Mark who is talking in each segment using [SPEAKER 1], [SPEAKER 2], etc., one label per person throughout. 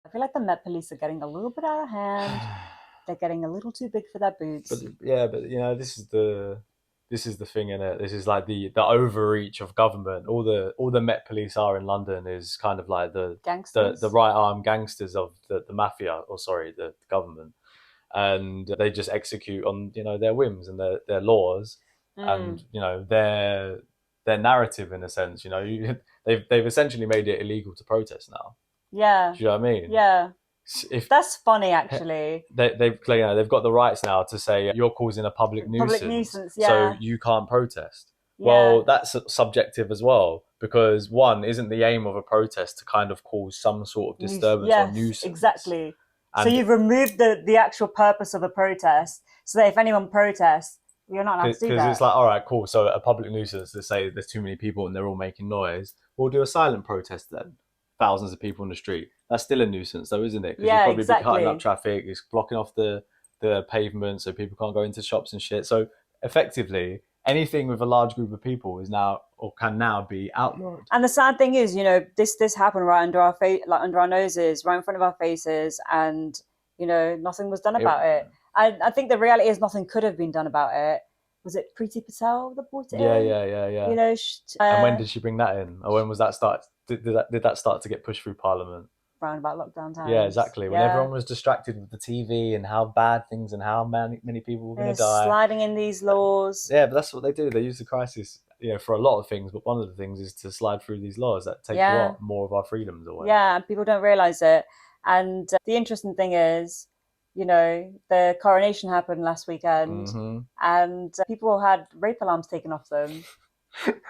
[SPEAKER 1] I feel like the Met Police are getting a little bit out of hand. They're getting a little too big for their
[SPEAKER 2] But
[SPEAKER 1] boots.
[SPEAKER 2] yeah, but you know, this is the thing in it. This is like the overreach of government. All the Met Police are in London is kind of like the
[SPEAKER 1] Gangsters?
[SPEAKER 2] right arm gangsters of the mafia, or sorry, the government, and they just execute on their whims and their laws,
[SPEAKER 1] Mm.
[SPEAKER 2] and their narrative in a sense. They've essentially made it illegal to protest now.
[SPEAKER 1] Yeah.
[SPEAKER 2] Do you know what I mean?
[SPEAKER 1] Yeah.
[SPEAKER 2] If
[SPEAKER 1] That's funny, actually.
[SPEAKER 2] they've got the rights now to say you're causing a public
[SPEAKER 1] Public
[SPEAKER 2] nuisance,
[SPEAKER 1] nuisance,
[SPEAKER 2] so
[SPEAKER 1] yeah.
[SPEAKER 2] you can't protest.
[SPEAKER 1] Yeah.
[SPEAKER 2] Well, that's subjective as well, because one, isn't the aim of a protest to kind of cause some sort of disturbance or
[SPEAKER 1] Yes,
[SPEAKER 2] nuisance?
[SPEAKER 1] exactly. So
[SPEAKER 2] And
[SPEAKER 1] you've removed the actual purpose of a protest so that if anyone protests, you're not allowed to do
[SPEAKER 2] because it's
[SPEAKER 1] that.
[SPEAKER 2] like, all right, cool. So a public nuisance, let's say there's too many people and they're all making noise. We'll do a silent protest then. Thousands of people in the street. That's still a nuisance, though, isn't it? Because you'll
[SPEAKER 1] Yeah,
[SPEAKER 2] probably be cutting up
[SPEAKER 1] exactly.
[SPEAKER 2] traffic. It's blocking off the pavement, so people can't go into shops and shit. So effectively, anything with a large group of people is now or can now be outlawed.
[SPEAKER 1] And the sad thing is, this happened right under our face, like under our noses, right in front of our faces, and nothing was done
[SPEAKER 2] It,
[SPEAKER 1] about it. I think the reality is nothing could have been done about it. Was it Preeti Patel that brought it
[SPEAKER 2] yeah,
[SPEAKER 1] in?
[SPEAKER 2] yeah, yeah,
[SPEAKER 1] You
[SPEAKER 2] yeah.
[SPEAKER 1] know,
[SPEAKER 2] And when did she bring that in, or when was that start? Did that start to get pushed through Parliament?
[SPEAKER 1] round about lockdown
[SPEAKER 2] Yeah,
[SPEAKER 1] times.
[SPEAKER 2] exactly. When
[SPEAKER 1] Yeah,
[SPEAKER 2] everyone was distracted with the TV and how bad things and how many people were going to die.
[SPEAKER 1] sliding in these laws.
[SPEAKER 2] Yeah, but that's what they do. They use the crisis, for a lot of things. But one of the things is to slide through these laws that take
[SPEAKER 1] Yeah,
[SPEAKER 2] what more of our freedoms away.
[SPEAKER 1] yeah, people don't realize it. And the interesting thing is, the coronation happened last weekend,
[SPEAKER 2] Hmm.
[SPEAKER 1] and people had rape alarms taken off them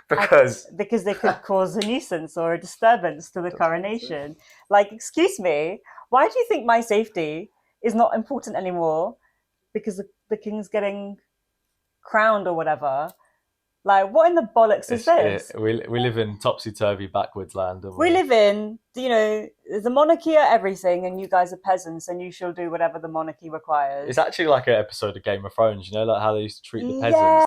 [SPEAKER 2] Because
[SPEAKER 1] because they could cause a nuisance or a disturbance to the
[SPEAKER 2] that's mental.
[SPEAKER 1] coronation. Like, excuse me, why do you think my safety is not important anymore because the king's getting crowned or whatever? Like, what in the bollocks is this?
[SPEAKER 2] We live in topsy turvy backwards land, don't
[SPEAKER 1] We
[SPEAKER 2] we?
[SPEAKER 1] live in, the monarchy are everything, and you guys are peasants, and you shall do whatever the monarchy requires.
[SPEAKER 2] It's actually like an episode of Game of Thrones. Like how they used to treat the
[SPEAKER 1] Yeah.
[SPEAKER 2] peasants.